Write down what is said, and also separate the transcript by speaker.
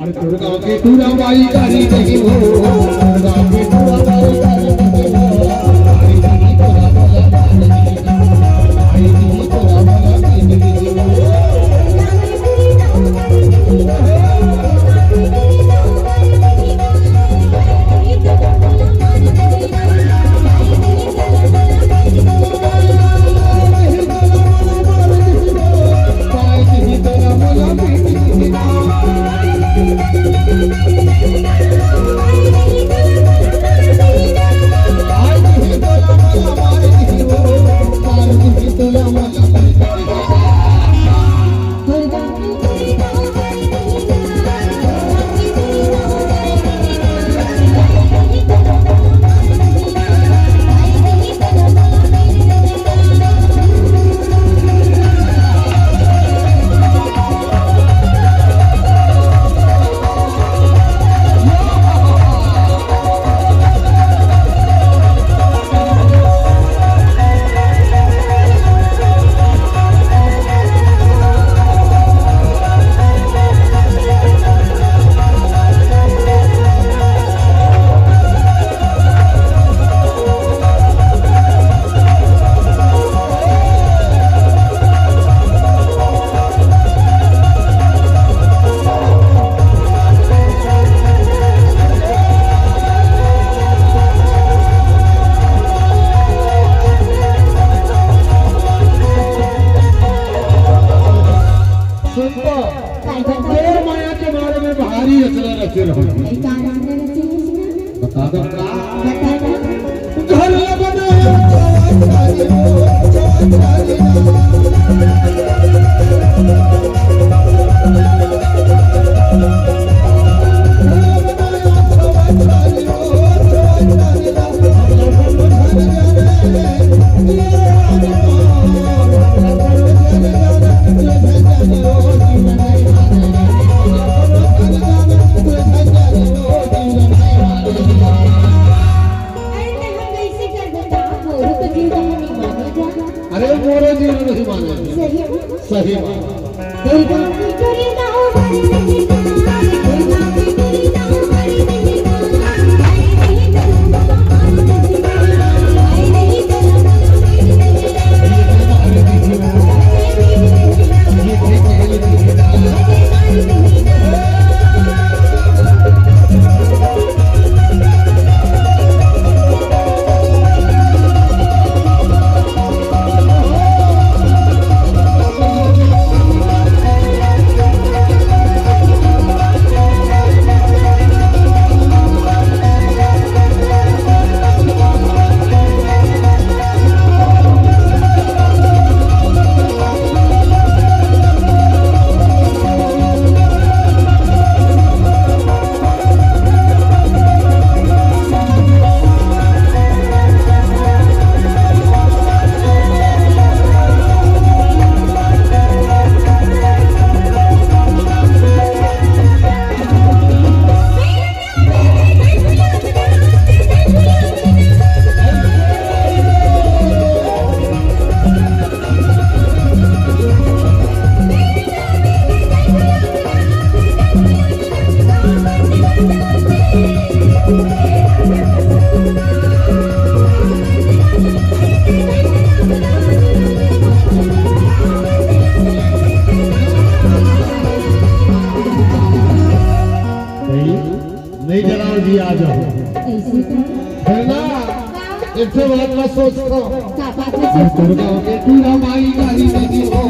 Speaker 1: अरे दुर्गा के पूरा बाई गाड़ी नहीं हो दुर्गा के पूरा बाई गाड़ी नहीं हो आई नहीं पूरा बोला नहीं आई नहीं पूरा बोला नहीं बता दो घर सही नहीं जलाओ जी, आ जाओ है ना। एक बात मैं सोचता हूँ दुर्गा के पूरा माई गाड़ी नहीं हो